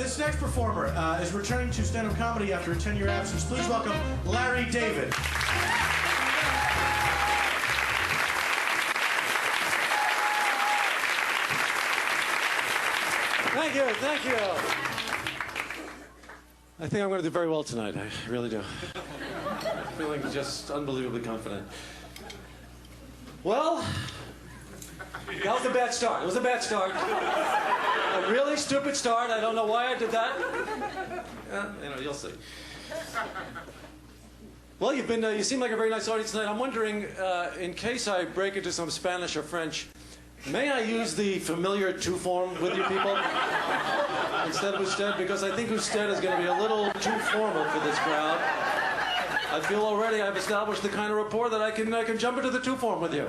This next performer is returning to stand-up comedy after a 10-year absence. Please welcome Larry David. Thank you, thank you. I think I'm going to do very well tonight. I really do. I'm feeling just unbelievably confident. Well, that was a bad start. It was a bad start. A really stupid start. I don't know why I did that. You'll see. Well, you seem like a very nice audience tonight. I'm wondering, in case I break into some Spanish or French, may I use the familiar two form with you people instead of usted? Because I think usted is going to be a little too formal for this crowd. I feel already I've established the kind of rapport that I can jump into the two form with you.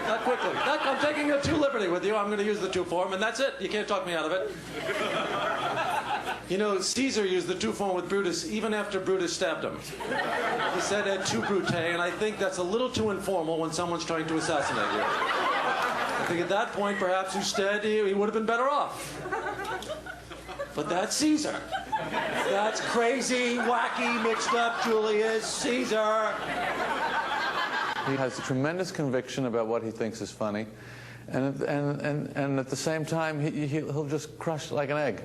That quickly. I'm taking a two liberty with you. I'm going to use the two form, and that's it. You can't talk me out of it. You know, Caesar used the two form with Brutus even after Brutus stabbed him. He said et tu Brute, and I think that's a little too informal when someone's trying to assassinate you. I think at that point, perhaps instead, he would have been better off. But that's Caesar. That's crazy, wacky, mixed up Julius Caesar. He has tremendous conviction about what he thinks is funny, and at the same time, he'll just crush like an egg,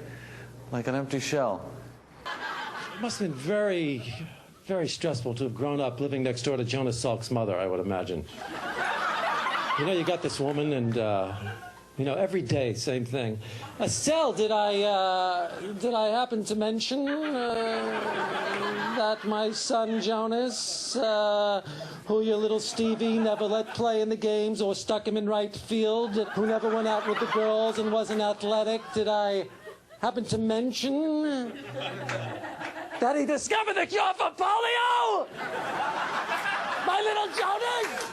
like an empty shell. It must have been very, very stressful to have grown up living next door to Jonas Salk's mother, I would imagine. You know, you got this woman, and you know, every day, same thing. Estelle, did I happen to mention that my son Jonas, who your little Stevie never let play in the games or stuck him in right field, who never went out with the girls and wasn't athletic, did I happen to mention that he discovered the cure for polio? My little Jonas!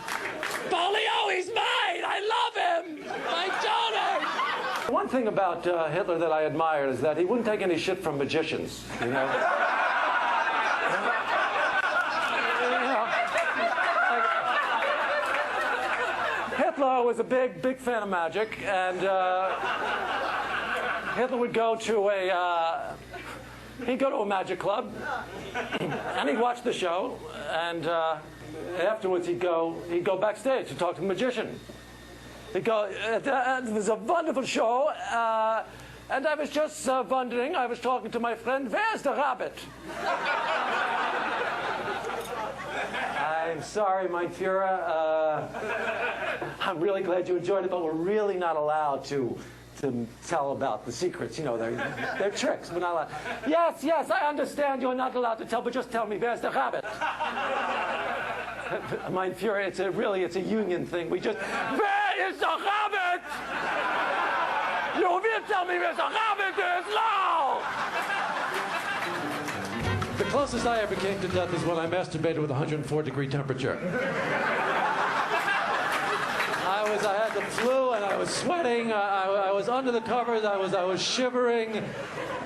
Polio, he's mine! I love him! My Jonas! One thing about Hitler that I admired is that he wouldn't take any shit from magicians, you know? Hitler was a big fan of magic, and Hitler would go to he'd go to a magic club, and he'd watch the show, and afterwards he'd go backstage to talk to the magician. He'd go, it was a wonderful show, and I was just wondering, I was talking to my friend, where's the rabbit? I'm sorry, mein Führer. I'm really glad you enjoyed it, but we're really not allowed to tell about the secrets. You know, they're tricks. We're not allowed. Yes, I understand you're not allowed to tell, but just tell me, where's the rabbit? Mein Führer, it's a union thing. We just, where is the rabbit? You will tell me where the rabbit is now! The closest I ever came to death is when I masturbated with 104-degree temperature. I had the flu, and I was sweating. I was under the covers. I was shivering,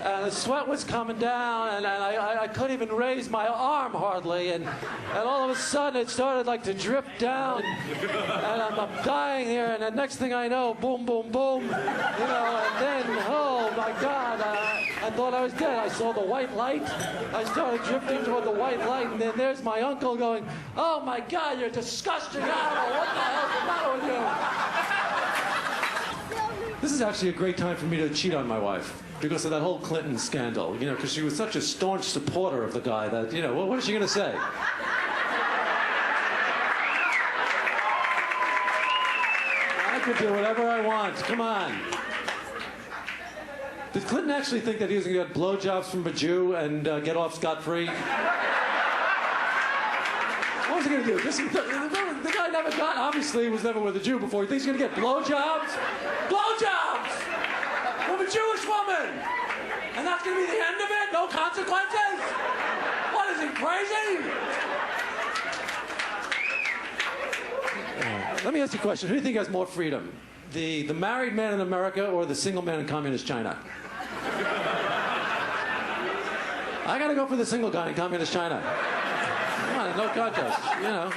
and the sweat was coming down, and I couldn't even raise my arm hardly. And all of a sudden, it started like to drip down, and I'm dying here. And the next thing I know, boom, boom, boom, you know. And then, oh my God, I thought I was dead. I saw the white light. I started drifting toward the white light, and then there's my uncle going, "Oh my God, you're a disgusting animal. What the hell's the matter with you?" This is actually a great time for me to cheat on my wife because of that whole Clinton scandal, you know, because she was such a staunch supporter of the guy that, you know, what is she going to say? I could do whatever I want. Come on. Did Clinton actually think that he was going to get blowjobs from a Jew and get off scot-free? What was he going to do? The guy never got, obviously he was never with a Jew before. He thinks he's going to get blowjobs? Blowjobs! From a Jewish woman! And that's going to be the end of it? No consequences? What, is he crazy? Let me ask you a question. Who do you think has more freedom? The married man in America or the single man in communist China? I got to go for the single guy in communist China. Come on, no contest, you know.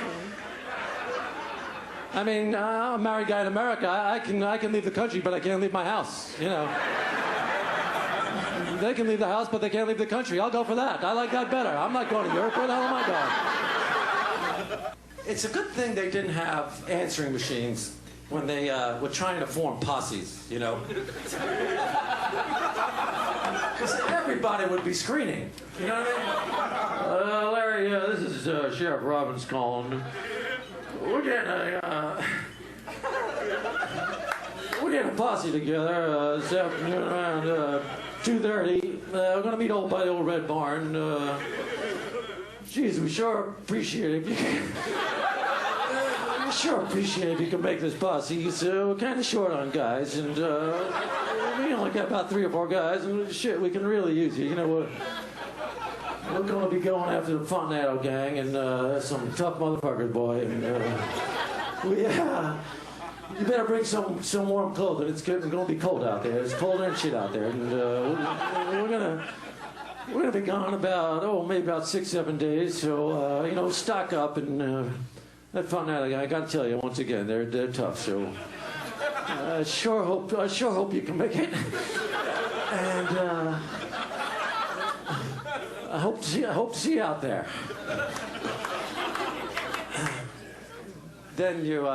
I mean, I'm a married guy in America. I can leave the country, but I can't leave my house, you know. they can leave the house, but they can't leave the country. I'll go for that. I like that better. I'm not going to Europe. Where the hell am I going? It's a good thing they didn't have answering machines when they were trying to form posses, you know? Because everybody would be screening. You know what I mean? Larry, this is Sheriff Robbins calling. We're getting a posse together this afternoon around 2:30. We're going to meet by the old Red Barn. Geez, we sure appreciate it if you can. Sure appreciate it if you can make this posse. So we're kind of short on guys, and we only got about 3 or 4 guys, and shit, we can really use you. You know what? We're going to be going after the Fontanado gang, and some tough motherfuckers, boy. And you better bring some warm clothing. It's going to be cold out there. It's colder and shit out there, and we're gonna be gone about maybe about 6-7 days. So you know, stock up and. That Fontanado guy, I got to tell you once again, they're tough. So I sure hope you can make it. And I hope to see you out there. Then you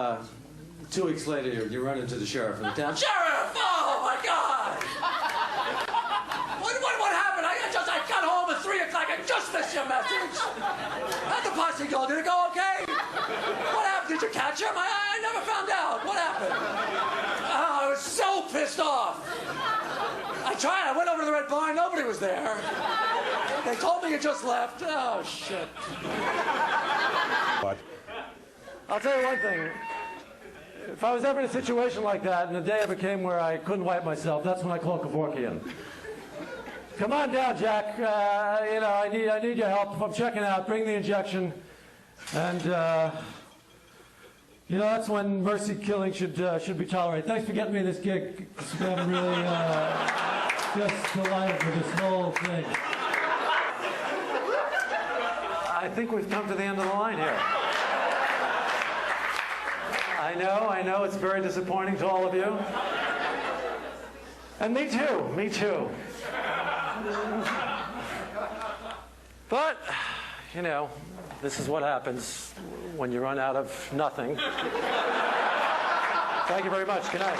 2 weeks later, you run into the sheriff in the town. Sheriff! Oh my God! What happened? I got home at 3 o'clock. I just missed your message. How'd the posse go? Did it go okay? What happened? Did you catch him? I never found out. What happened? Oh, I was so pissed off. I tried. I went over to the Red Barn. Nobody was there. They told me you just left. Oh, shit. What? I'll tell you one thing. If I was ever in a situation like that, and the day ever came where I couldn't wipe myself, that's when I call Kevorkian. Come on down, Jack. You know, I need your help. If I'm checking out, bring the injection. And, you know, that's when mercy killing should be tolerated. Thanks for getting me this gig. It's been really just delighted with this whole thing. I think we've come to the end of the line here. I know, it's very disappointing to all of you. And me too. But, you know, this is what happens when you run out of nothing. Thank you very much. Good night.